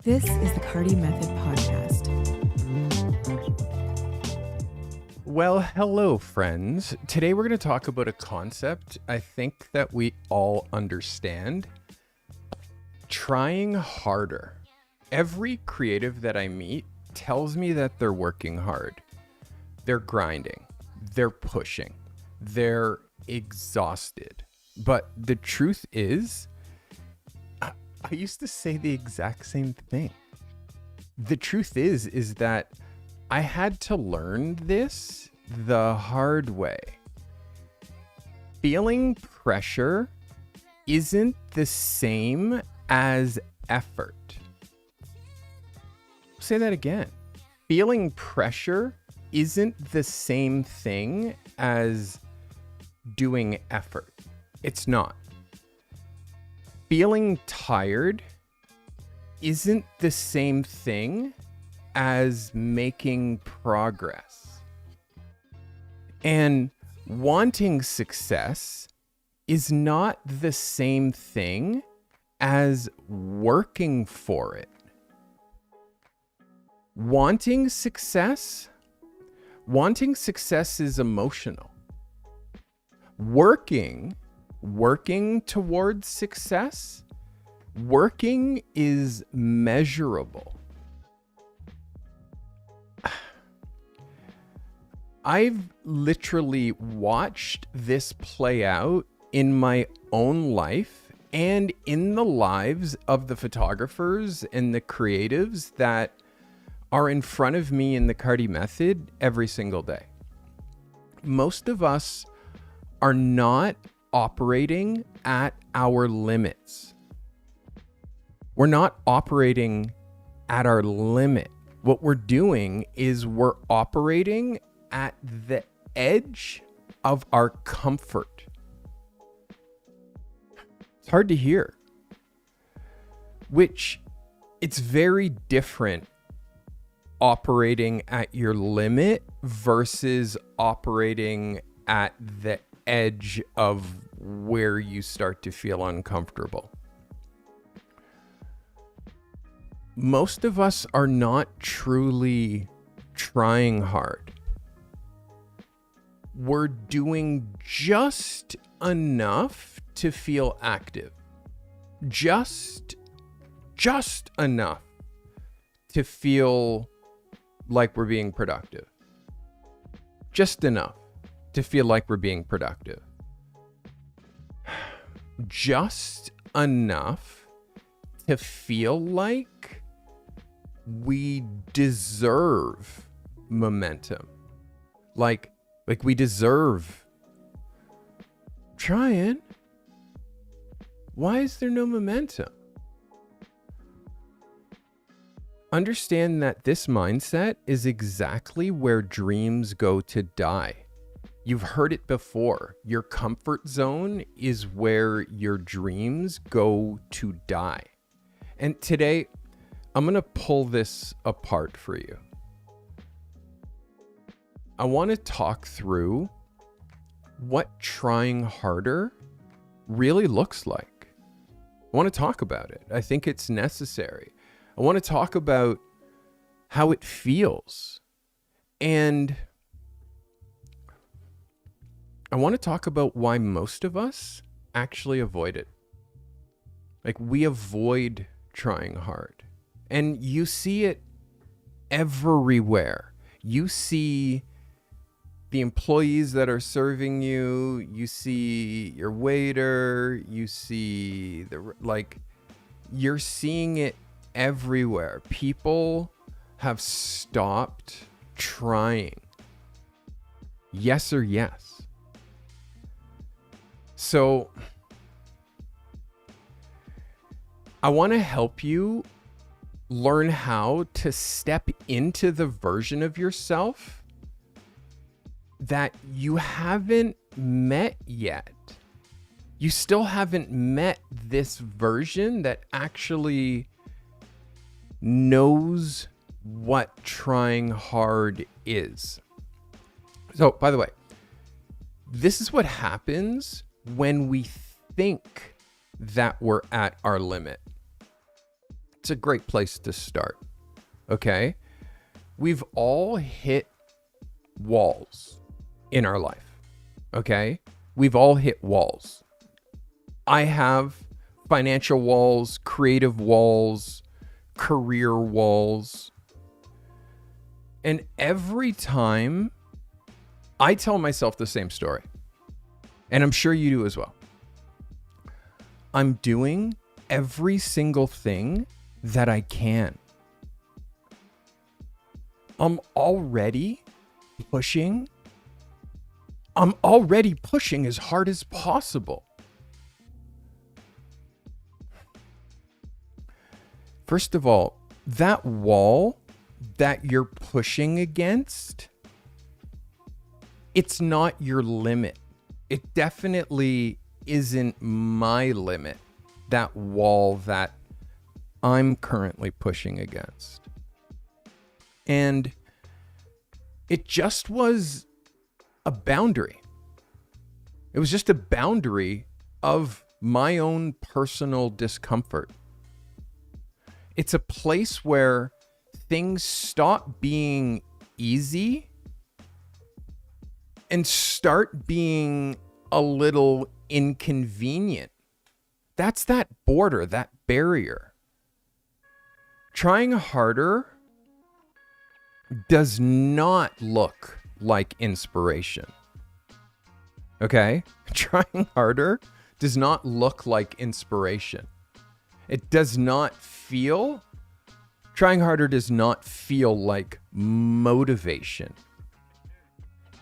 This is the Cardi Method Podcast. Well, hello, friends. Today we're going to talk about a concept I think that we all understand. Trying harder. Every creative that I meet tells me that they're working hard. They're grinding. They're pushing. They're exhausted. But the truth is, I used to say the exact same thing. The truth is that I had to learn this the hard way. Feeling pressure isn't the same as effort. Say that again. Feeling pressure isn't the same thing as doing effort. It's not. Feeling tired isn't the same thing as making progress. And wanting success is not the same thing as working for it. Wanting success is emotional. Working towards success, working is measurable. I've literally watched this play out in my own life and in the lives of the photographers and the creatives that are in front of me in the Cardi Method every single day. Most of us are not operating at our limits. We're not operating at our limit. What we're doing is we're operating at the edge of our comfort. It's hard to hear, which it's very different operating at your limit versus operating at the edge of where you start to feel uncomfortable. Most of us are not truly trying hard. We're doing just enough to feel active. Just enough to feel like we're being productive. Just enough to feel like we're being productive. Just enough to feel like we deserve momentum. Like we deserve trying. Why is there no momentum? Understand that this mindset is exactly where dreams go to die. You've heard it before. Your comfort zone is where your dreams go to die. And today, I'm going to pull this apart for you. I want to talk through what trying harder really looks like. I want to talk about it. I think it's necessary. I want to talk about how it feels. And I want to talk about why most of us actually avoid it. Like, we avoid trying hard. And you see it everywhere. You see the employees that are serving you. You see your waiter. You see you're seeing it everywhere. People have stopped trying. Yes or yes. So I want to help you learn how to step into the version of yourself that you haven't met yet. You still haven't met this version that actually knows what trying hard is. So, by the way, this is what happens when we think that we're at our limit. It's a great place to start. Okay? We've all hit walls in our life. Okay? We've all hit walls. I have financial walls, creative walls, career walls. And every time I tell myself the same story, and I'm sure you do as well. I'm doing every single thing that I can. I'm already pushing as hard as possible. First of all, that wall that you're pushing against, it's not your limit. It definitely isn't my limit, that wall that I'm currently pushing against. And it just was a boundary. It was just a boundary of my own personal discomfort. It's a place where things stop being easy and start being a little inconvenient. That's that border, that barrier. Trying harder does not look like inspiration. Okay? Trying harder does not look like inspiration. It does not feel, trying harder does not feel like motivation.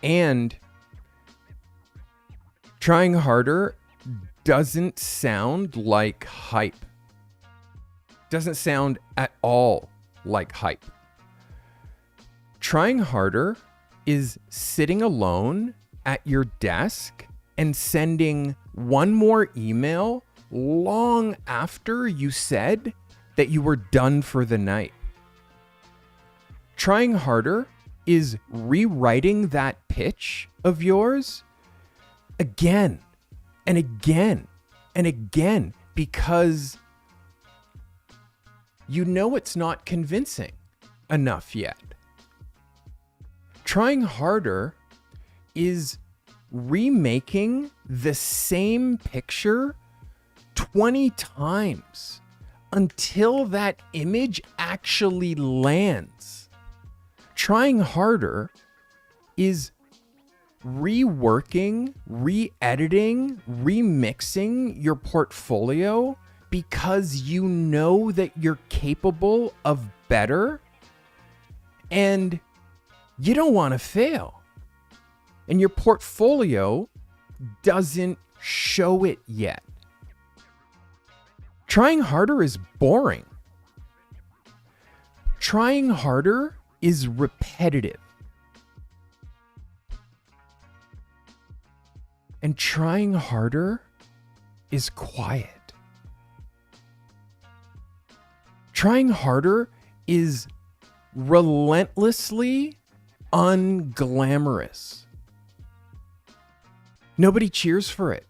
And trying harder doesn't sound like hype. Doesn't sound at all like hype. Trying harder is sitting alone at your desk and sending one more email long after you said that you were done for the night. Trying harder is rewriting that pitch of yours again and again and again because you know it's not convincing enough yet. Trying harder is remaking the same picture 20 times until that image actually lands. Trying harder is reworking, re-editing, remixing your portfolio because you know that you're capable of better and you don't want to fail. And your portfolio doesn't show it yet. Trying harder is boring. Trying harder is repetitive. And trying harder is quiet. Trying harder is relentlessly unglamorous. Nobody cheers for it.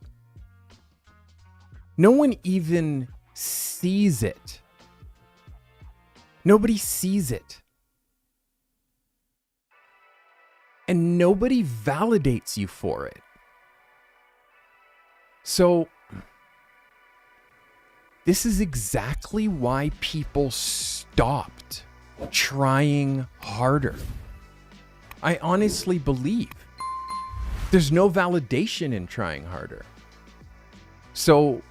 No one even sees it. Nobody sees it. And nobody validates you for it. So, this is exactly why people stopped trying harder. I honestly believe there's no validation in trying harder. So,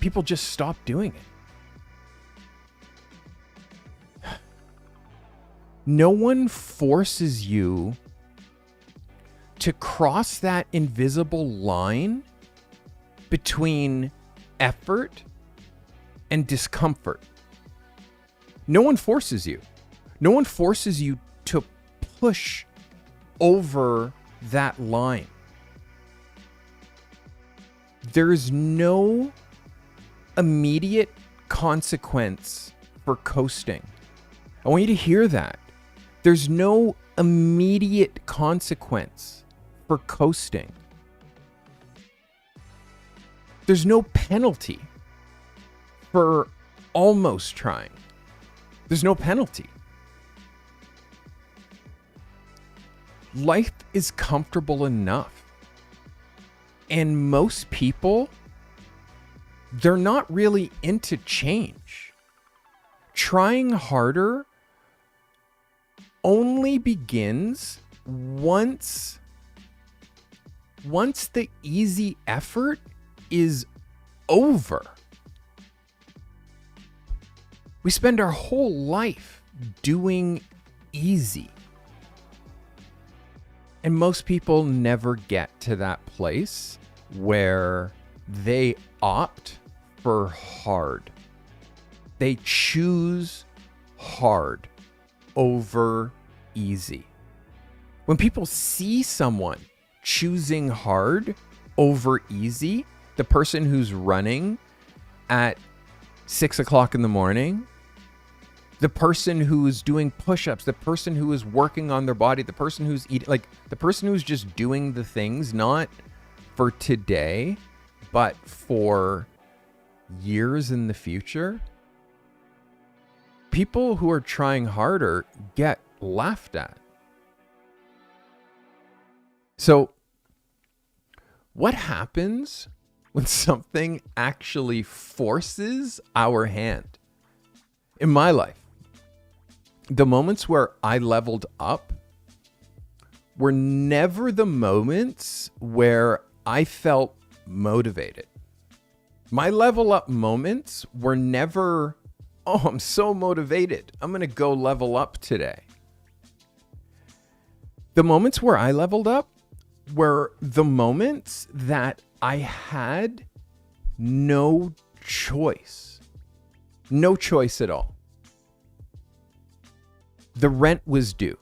people just stop doing it. No one forces you to cross that invisible line between effort and discomfort. No one forces you. No one forces you to push over that line. There's no immediate consequence for coasting. I want you to hear that. There's no immediate consequence for coasting. There's no penalty for almost trying. There's no penalty. Life is comfortable enough. And most people, they're not really into change. Trying harder only begins once the easy effort is over. We spend our whole life doing easy. And most people never get to that place where they opt for hard. They choose hard over easy. When people see someone choosing hard over easy, the person who's running at 6 o'clock in the morning, the person who's doing push-ups, the person who is working on their body, the person who's eating, like the person who's just doing the things not for today, but for years in the future. People who are trying harder get laughed at. So, what happens when something actually forces our hand? In my life, the moments where I leveled up were never the moments where I felt motivated. My level up moments were never, oh, I'm so motivated, I'm going to go level up today. The moments where I leveled up were the moments that I had no choice. No choice at all. The rent was due.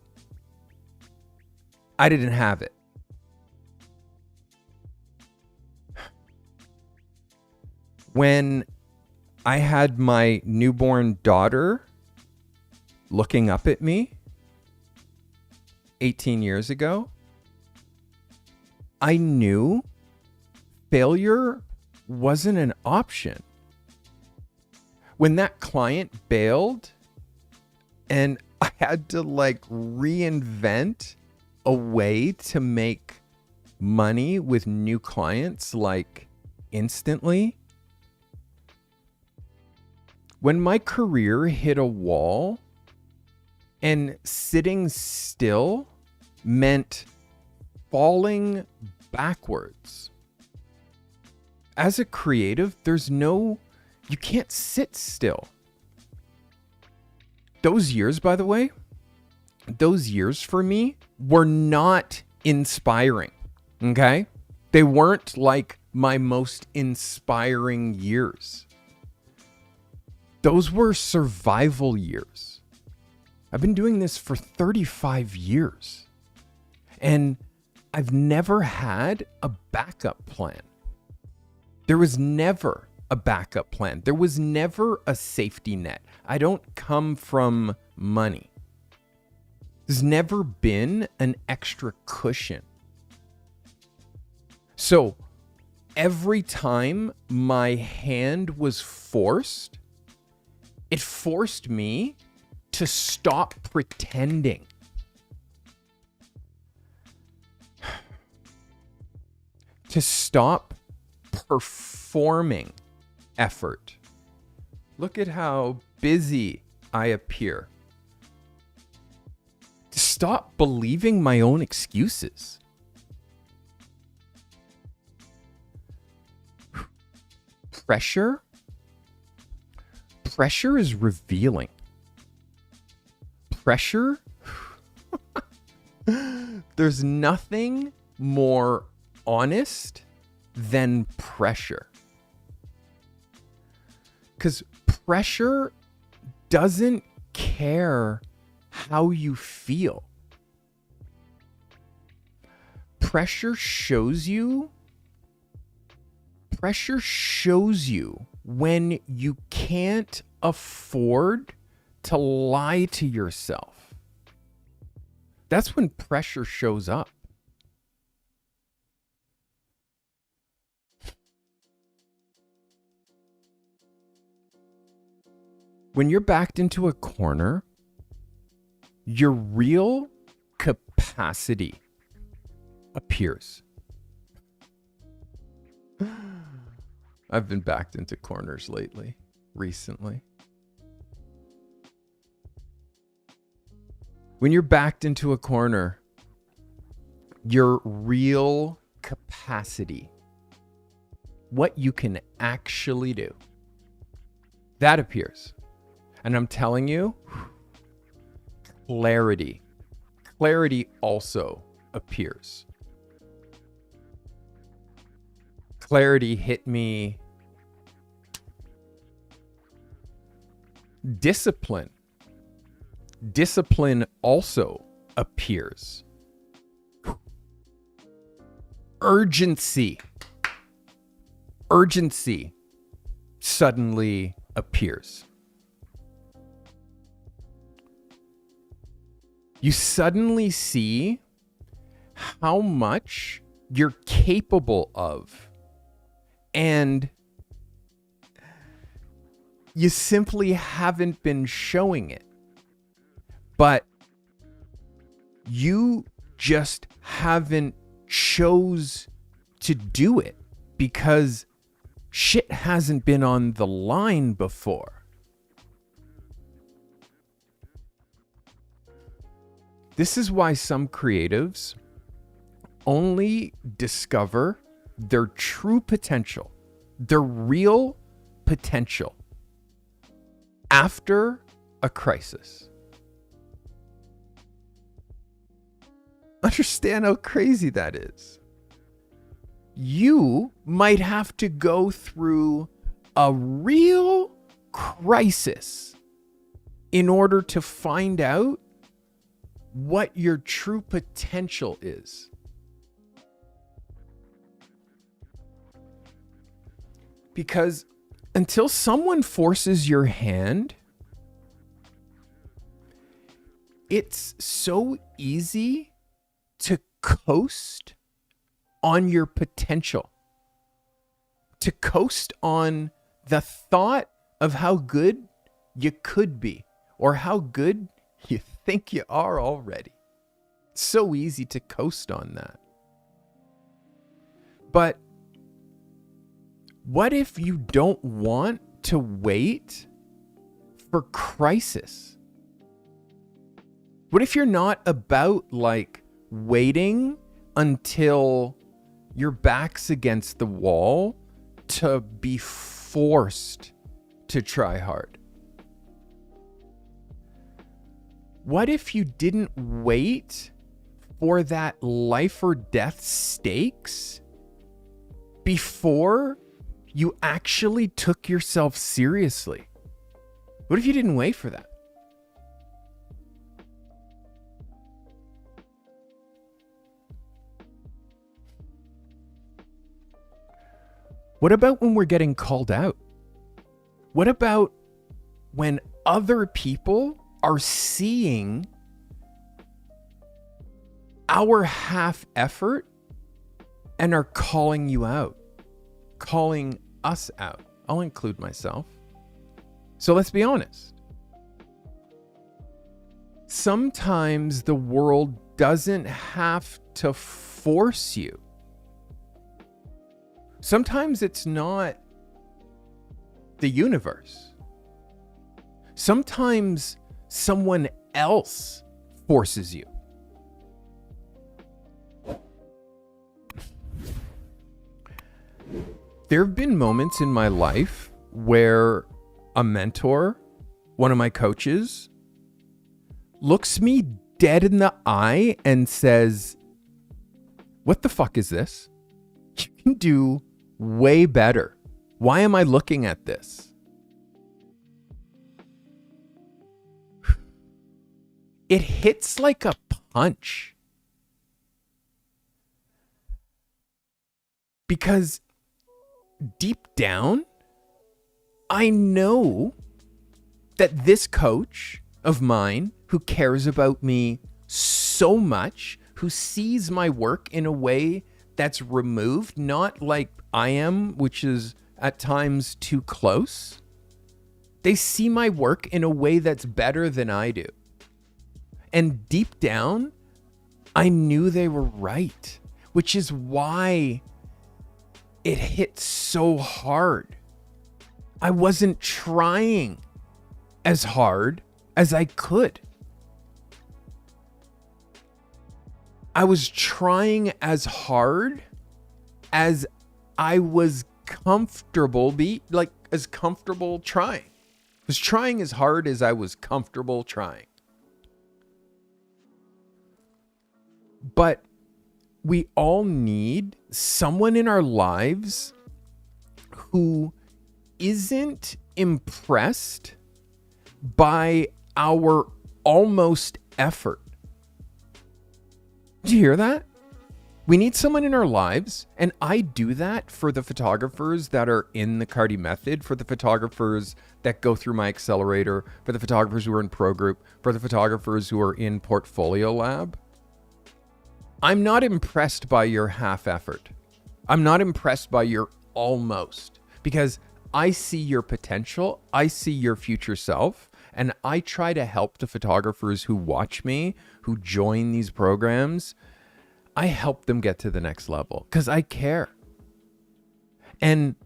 I didn't have it. When I had my newborn daughter looking up at me 18 years ago, I knew failure wasn't an option. When that client bailed and I had to reinvent a way to make money with new clients instantly. When my career hit a wall and sitting still meant falling backwards. As a creative, you can't sit still. Those years, by the way, for me were not inspiring, okay? They weren't my most inspiring years. Those were survival years. I've been doing this for 35 years, and I've never had a backup plan. There was never a backup plan. There was never a safety net. I don't come from money. There's never been an extra cushion. So every time my hand was forced, it forced me to stop pretending. To stop performing effort. Look at how busy I appear. To stop believing my own excuses. Pressure is revealing. Pressure, there's nothing more honest than pressure. Because pressure doesn't care how you feel. Pressure shows you when you can't afford to lie to yourself. That's when pressure shows up. When you're backed into a corner, your real capacity appears. I've been backed into corners recently. When you're backed into a corner, your real capacity, what you can actually do, that appears. And I'm telling you, clarity also appears. Clarity hit me. Discipline also appears. Urgency suddenly appears. You suddenly see how much you're capable of, and you simply haven't been showing it. But you just haven't chose to do it because shit hasn't been on the line before. This is why some creatives only discover their true potential, their real potential, after a crisis. Understand how crazy that is. You might have to go through a real crisis in order to find out what your true potential is. Because until someone forces your hand, it's so easy to coast on your potential, to coast on the thought of how good you could be or how good you think you are already. It's so easy to coast on that. But what if you don't want to wait for crisis? What if you're not about waiting until your back's against the wall to be forced to try hard? What if you didn't wait for that life or death stakes before you actually took yourself seriously? What if you didn't wait for that? What about when we're getting called out? What about when other people are seeing our half effort and are calling you out, calling us out? I'll include myself. So let's be honest. Sometimes the world doesn't have to force you. Sometimes it's not the universe. Sometimes someone else forces you. There have been moments in my life where a mentor, one of my coaches, looks me dead in the eye and says, "What the fuck is this? You can do way better. Why am I looking at this?" It hits like a punch. Because deep down, I know that this coach of mine who cares about me so much, who sees my work in a way that's removed, not like I am, which is at times too close. They see my work in a way that's better than I do. And deep down, I knew they were right, which is why it hit so hard. I wasn't trying as hard as I could. I was trying as hard as I was comfortable trying. I was trying as hard as I was comfortable trying. But we all need someone in our lives who isn't impressed by our almost effort. Did you hear that? We need someone in our lives, and I do that for the photographers that are in the Cardi method, for the photographers that go through my accelerator, for the photographers who are in Pro Group, for the photographers who are in Portfolio Lab. I'm not impressed by your half effort. I'm not impressed by your almost, because I see your potential. I see your future self, and I try to help the photographers who watch me, who join these programs. I help them get to the next level because I care. And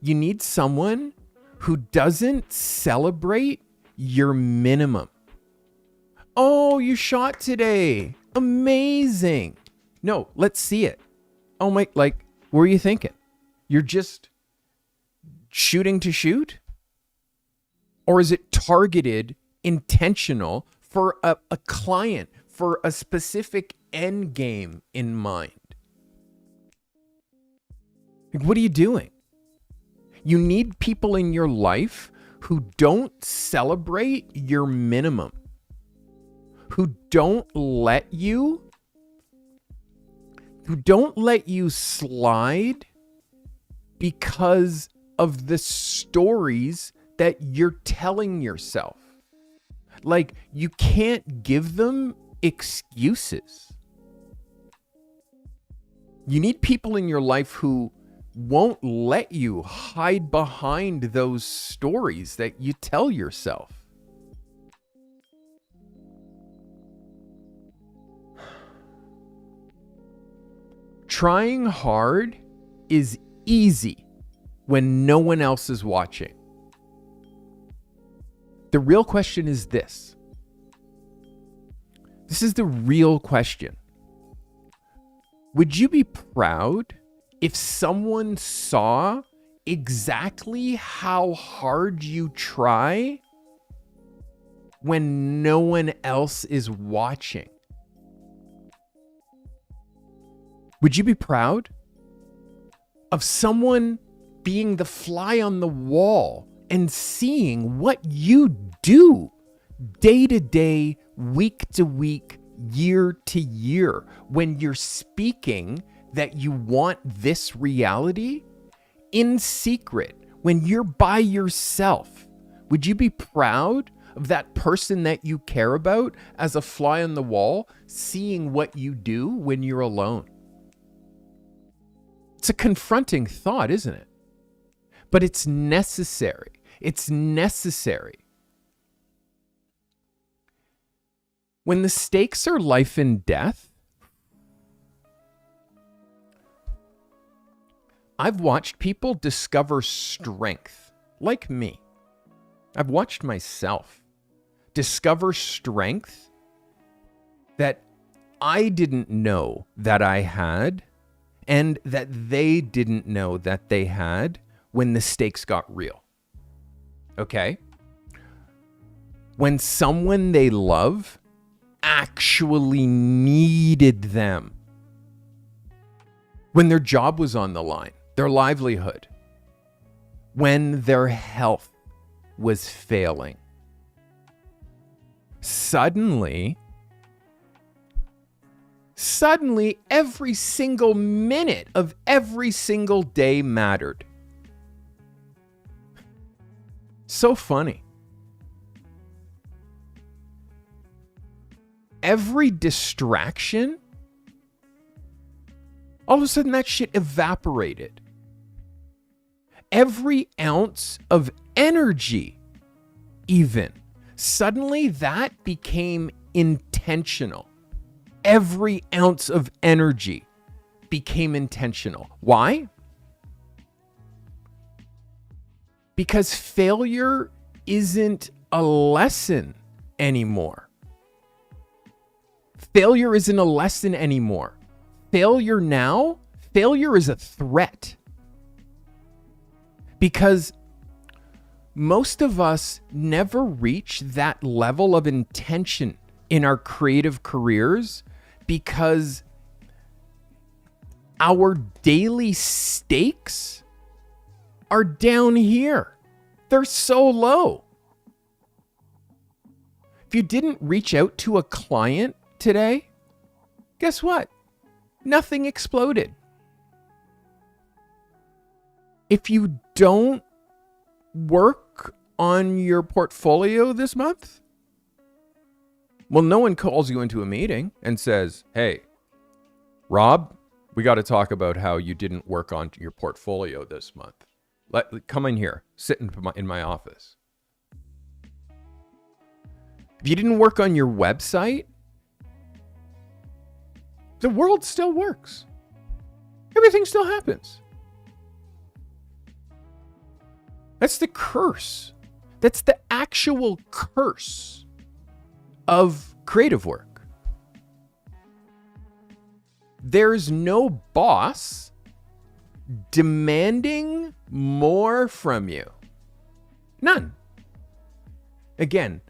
you need someone who doesn't celebrate your minimum. Oh, you shot today. Amazing. No, let's see it. Oh my, what were you thinking? You're just shooting to shoot? Or is it targeted, intentional for a client, for a specific end game in mind? What are you doing? You need people in your life who don't celebrate your minimum, who don't let you slide because of the stories that you're telling yourself. Like, you can't give them excuses. You need people in your life who won't let you hide behind those stories that you tell yourself. Trying hard is easy when no one else is watching. The real question is this. This is the real question. Would you be proud if someone saw exactly how hard you try when no one else is watching? Would you be proud of someone being the fly on the wall and seeing what you do day to day, week to week, year to year, when you're speaking that you want this reality in secret, when you're by yourself? Would you be proud of that person that you care about as a fly on the wall, seeing what you do when you're alone? It's a confronting thought, isn't it? But it's necessary. It's necessary. When the stakes are life and death, I've watched people discover strength, like me. I've watched myself discover strength that I didn't know that I had, and that they didn't know that they had when the stakes got real. Okay? When someone they love actually needed them. When their job was on the line, their livelihood. When their health was failing. Suddenly, every single minute of every single day mattered. So funny. Every distraction, all of a sudden that shit evaporated. Every ounce of energy, even. Suddenly that became intentional. Every ounce of energy became intentional. Why? Because failure isn't a lesson anymore. Failure isn't a lesson anymore. Failure is a threat. Because most of us never reach that level of intention in our creative careers because our daily stakes are down here. They're so low. If you didn't reach out to a client today, guess what? Nothing exploded. If you don't work on your portfolio this month, well, no one calls you into a meeting and says, hey, Rob, we got to talk about how you didn't work on your portfolio this month. Come in here, sit in my office. If you didn't work on your website, the world still works. Everything still happens. That's the curse. That's the actual curse of creative work. There's no boss demanding more from you. None. Again,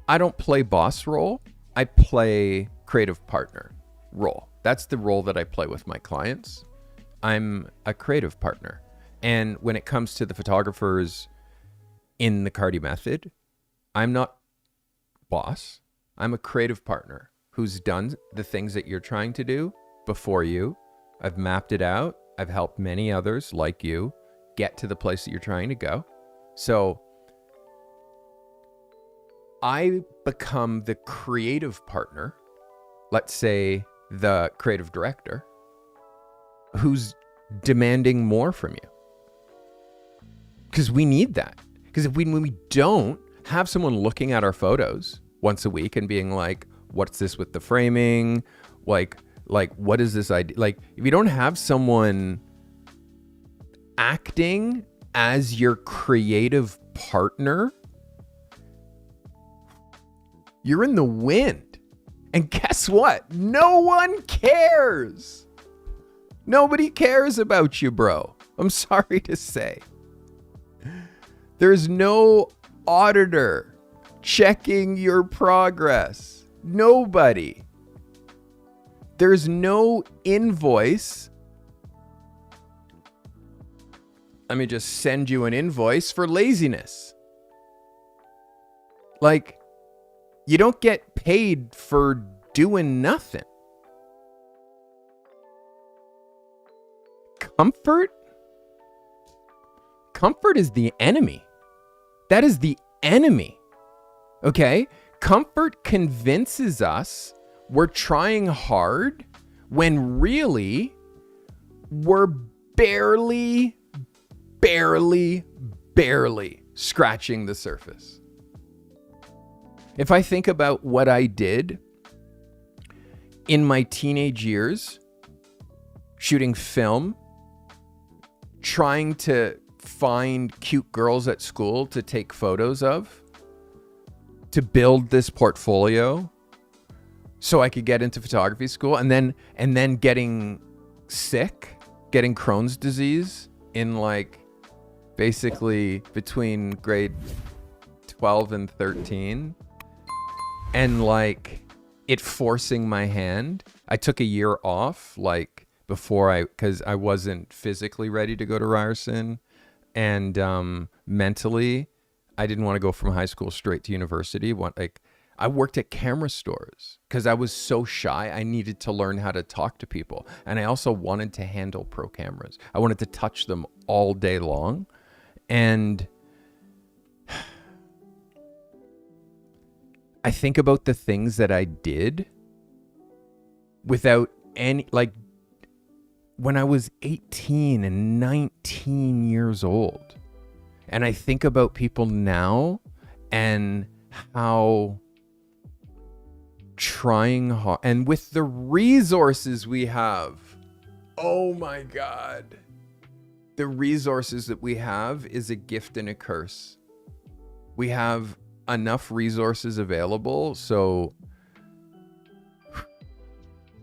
I don't play boss role. I play creative partner role. That's the role that I play with my clients. I'm a creative partner. And when it comes to the photographers in the Cardi method, I'm not boss. I'm a creative partner who's done the things that you're trying to do before you. I've mapped it out. I've helped many others like you get to the place that you're trying to go. So I become the creative partner, let's say the creative director, who's demanding more from you. Because we need that. Because when we don't have someone looking at our photos once a week and being like, what's this with the framing? Like what is this idea? Like, if you don't have someone acting as your creative partner, you're in the wind. And guess what? No one cares. Nobody cares about you, bro. I'm sorry to say. There's no auditor checking your progress. Nobody. There's no invoice. Let me just send you an invoice for laziness. Like, you don't get paid for doing nothing. Comfort is the enemy. That is the enemy. Okay? Comfort convinces us we're trying hard when really we're barely scratching the surface. If I think about what I did in my teenage years, shooting film, trying to find cute girls at school to take photos of, to build this portfolio so I could get into photography school, and then getting sick, getting Crohn's disease in like basically between grade 12 and 13, and like it forcing my hand. I took a year off like because I wasn't physically ready to go to Ryerson, and mentally I didn't want to go from high school straight to university. I worked at camera stores because I was so shy. I needed to learn how to talk to people. And I also wanted to handle pro cameras. I wanted to touch them all day long. And I think about the things that I did without any, like when I was 18 and 19 years old. And I think about people now and how trying hard, and with the resources we have, oh my God, the resources that we have is a gift and a curse. We have enough resources available, so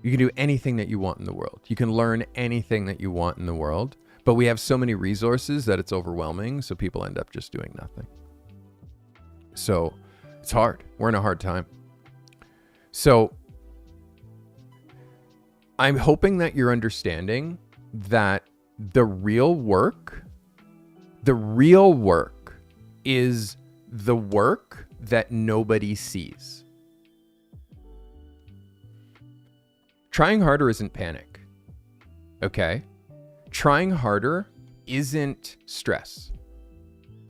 you can do anything that you want in the world. You can learn anything that you want in the world, but we have so many resources that it's overwhelming, so people end up just doing nothing. So it's hard. We're in a hard time. So I'm hoping that you're understanding that the real work is the work that nobody sees. Trying harder isn't panic. Okay? Trying harder isn't stress.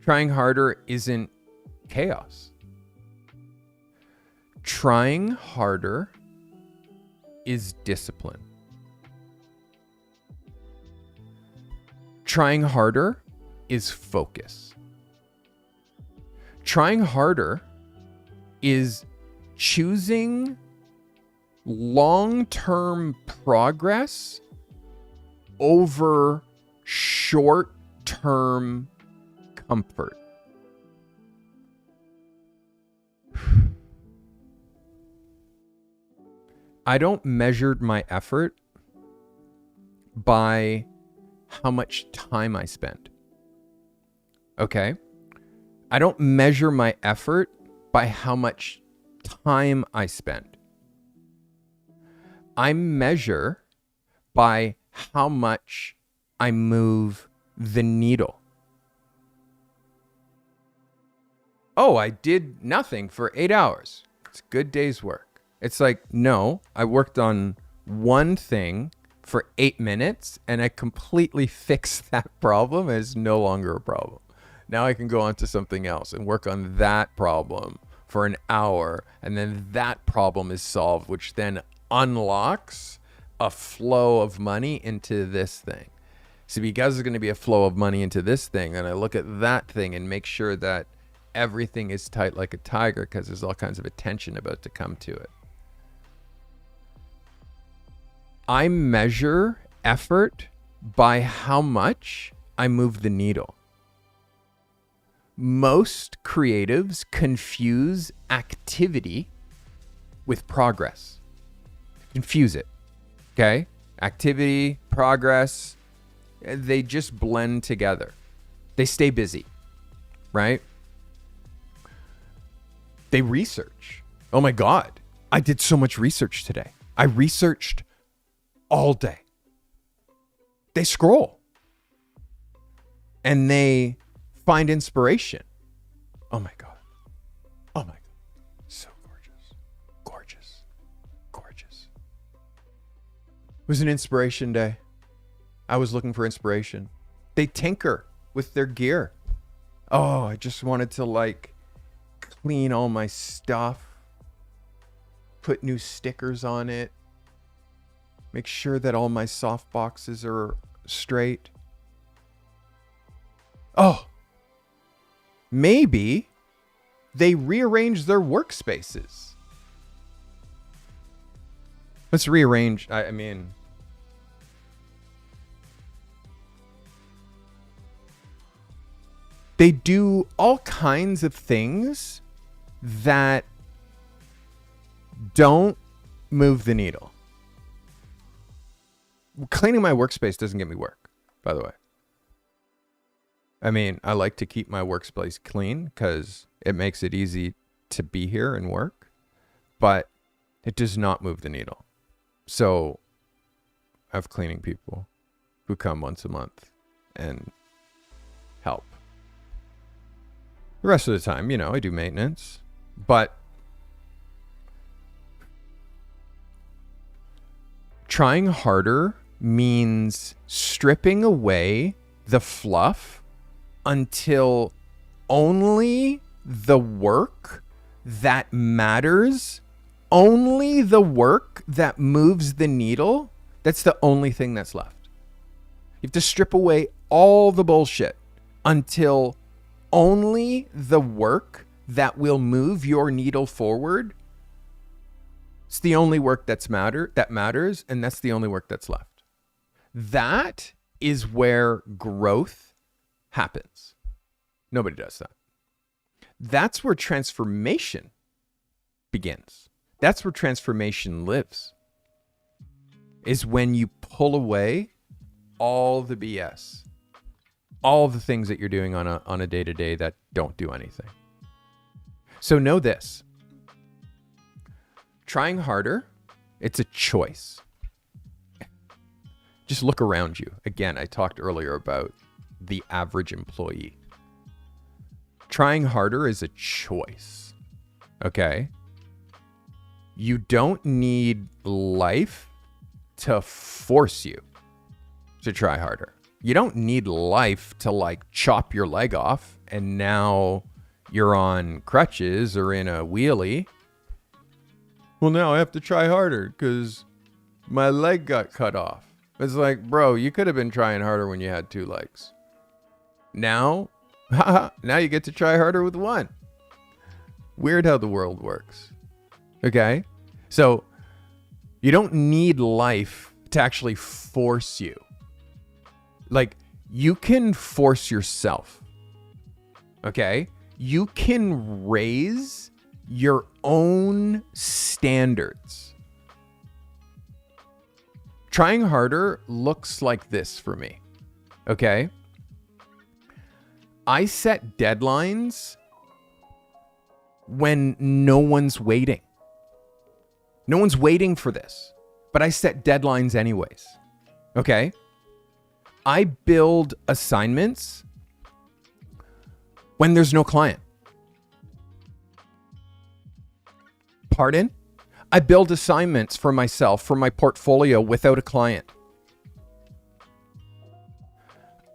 Trying harder isn't chaos. Trying harder is discipline. Trying harder is focus. Trying harder is choosing long-term progress over short-term comfort. I don't measure my effort by how much time I spend. Okay? I don't measure my effort by how much time I spend. I measure by how much I move the needle. Oh, I did nothing for 8 hours. It's a good day's work. It's like, no, I worked on one thing for 8 minutes and I completely fixed that problem. It's no longer a problem. Now I can go on to something else and work on that problem for an hour. And then that problem is solved, which then unlocks a flow of money into this thing. So because there's going to be a flow of money into this thing, and I look at that thing and make sure that everything is tight like a tiger because there's all kinds of attention about to come to it. I measure effort by how much I move the needle. Most creatives confuse activity with progress. Confuse it. Okay? Activity, progress, they just blend together. They stay busy, right? They research. Oh my God, I did so much research today. I researched all day. They scroll and they find inspiration. Oh my God. Oh my God. So gorgeous. Gorgeous. Gorgeous. It was an inspiration day. I was looking for inspiration. They tinker with their gear. Oh, I just wanted to clean all my stuff, put new stickers on it, make sure that all my soft boxes are straight. Oh, maybe they rearranged their workspaces. Let's rearrange. I mean, they do all kinds of things that don't move the needle. Cleaning my workspace doesn't get me work, by the way. I mean, I like to keep my workspace clean because it makes it easy to be here and work, but it does not move the needle. So I have cleaning people who come once a month and help. The rest of the time, I do maintenance, but trying harder means stripping away the fluff until only the work that matters, only the work that moves the needle, that's the only thing that's left. You have to strip away all the bullshit until only the work that will move your needle forward. It's the only work that matters, and that's the only work that's left. That is where growth happens. Nobody does that. That's where transformation begins. That's where transformation lives. Is when you pull away all the BS, all the things that you're doing on a day-to-day that don't do anything. So know this. Trying harder, it's a choice. Just look around you. Again, I talked earlier about the average employee. Trying harder is a choice. Okay? You don't need life to force you to try harder. You don't need life to like chop your leg off and now you're on crutches or in a wheelie. Well, now I have to try harder because my leg got cut off. It's like, bro, you could have been trying harder when you had 2 legs. Now you get to try harder with 1. Weird how the world works. Okay? So you don't need life to actually force you. Like, you can force yourself. Okay? You can raise your own standards. Trying harder looks like this for me. Okay? I set deadlines when no one's waiting. No one's waiting for this, but I set deadlines anyways. Okay? I build assignments when there's no client. Pardon? I build assignments for myself, for my portfolio without a client.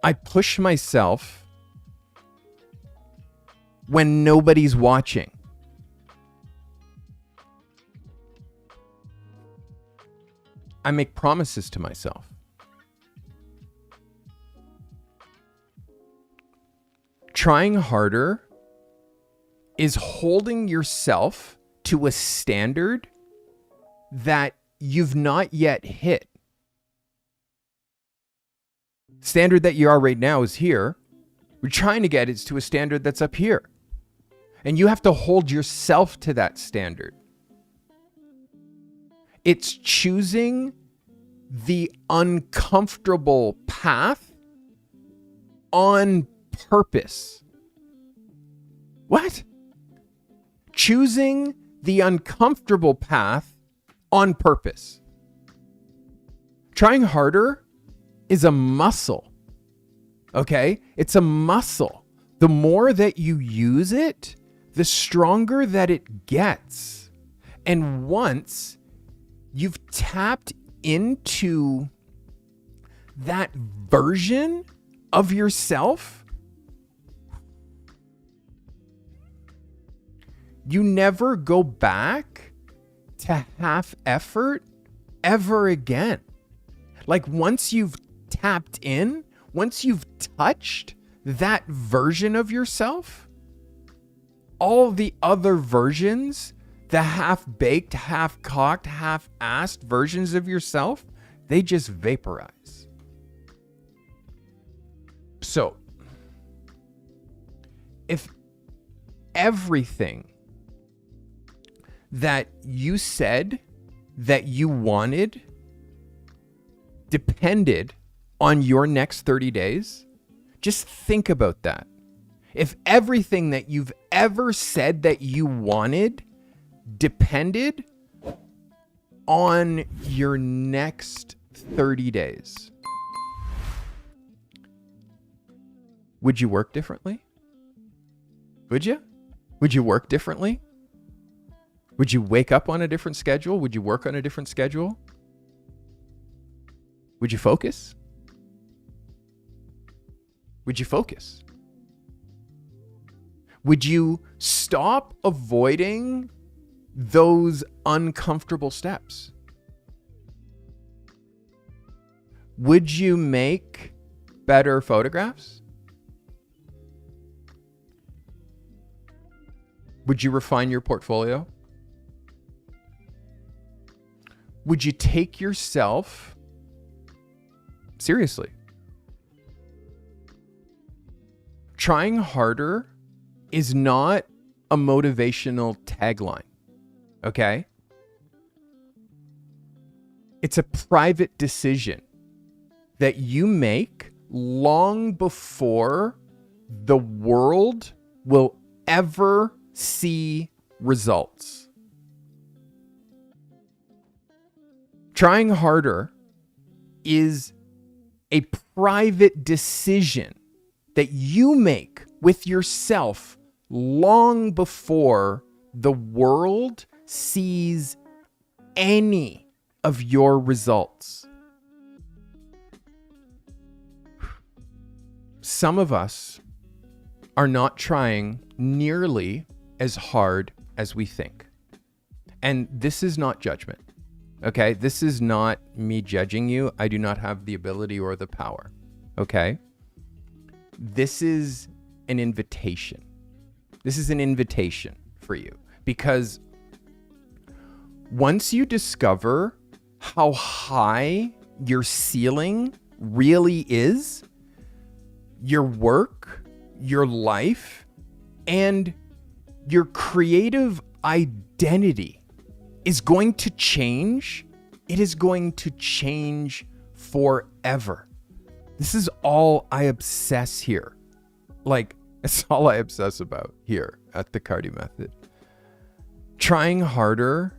I push myself when nobody's watching. I make promises to myself. Trying harder is holding yourself to a standard that you've not yet hit. Standard that you are right now is here. We're trying to get it to a standard that's up here. And you have to hold yourself to that standard. It's choosing the uncomfortable path on purpose. What? Choosing the uncomfortable path on purpose. Trying harder is a muscle. Okay? It's a muscle. The more that you use it, the stronger that it gets. And once you've tapped into that version of yourself, you never go back to half effort ever again. Like once you've tapped in, once you've touched that version of yourself, all the other versions, the half-baked, half-cocked, half-assed versions of yourself, they just vaporize. So, if everything that you said that you wanted depended on your next 30 days, just think about that. If everything that you've ever said that you wanted depended on your next 30 days, would you work differently? Would you? Would you work differently? Would you wake up on a different schedule? Would you work on a different schedule? Would you focus? Would you focus? Would you stop avoiding those uncomfortable steps? Would you make better photographs? Would you refine your portfolio? Would you take yourself seriously? Trying harder is not a motivational tagline, okay? It's a private decision that you make long before the world will ever see results. Trying harder is a private decision that you make with yourself long before the world sees any of your results. Some of us are not trying nearly as hard as we think. And this is not judgment. Okay? This is not me judging you. I do not have the ability or the power. Okay? This is an invitation. This is an invitation for you, because once you discover how high your ceiling really is, your work, your life, and your creative identity is going to change. It is going to change forever. This is all I obsess here. Like, it's all I obsess about here at the Cardi Method. Trying harder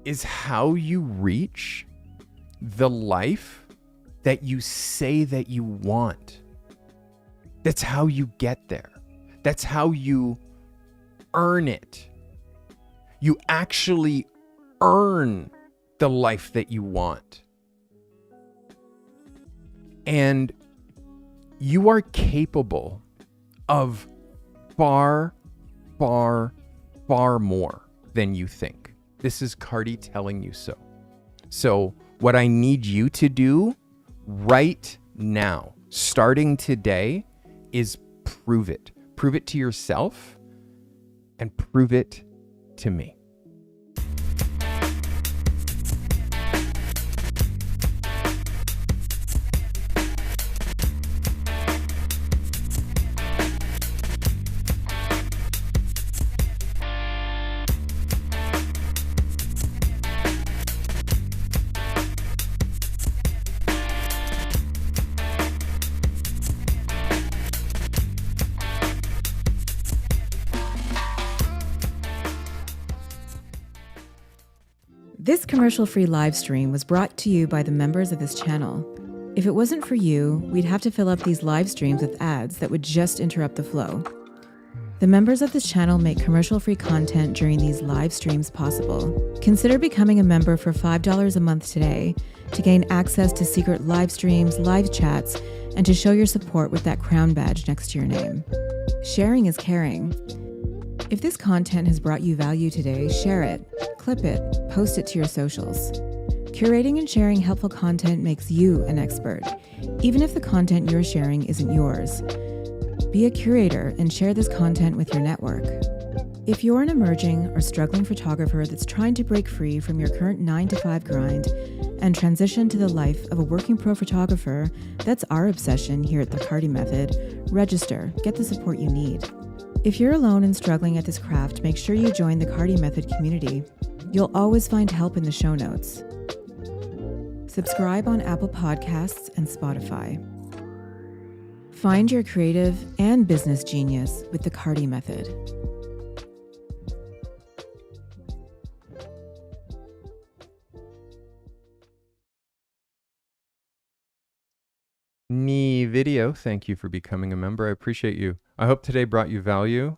is how you reach the life that you say that you want. That's how you get there. That's how you earn it. You actually earn the life that you want. And you are capable of far, far, far more than you think. This is Cardi telling you so. So what I need you to do right now, starting today, is prove it. Prove it to yourself and prove it to me. This commercial-free live stream was brought to you by the members of this channel. If it wasn't for you, we'd have to fill up these live streams with ads that would just interrupt the flow. The members of this channel make commercial-free content during these live streams possible. Consider becoming a member for $5 a month today to gain access to secret live streams, live chats, and to show your support with that crown badge next to your name. Sharing is caring. If this content has brought you value today, share it, clip it, post it to your socials. Curating and sharing helpful content makes you an expert, even if the content you're sharing isn't yours. Be a curator and share this content with your network. If you're an emerging or struggling photographer that's trying to break free from your current 9-to-5 grind and transition to the life of a working pro photographer, that's our obsession here at the Cardi Method. Register, get the support you need. If you're alone and struggling at this craft, make sure you join the Cardi Method community. You'll always find help in the show notes. Subscribe on Apple Podcasts and Spotify. Find your creative and business genius with the Cardi Method. Video, thank you for becoming a member. I appreciate you. I hope today brought you value.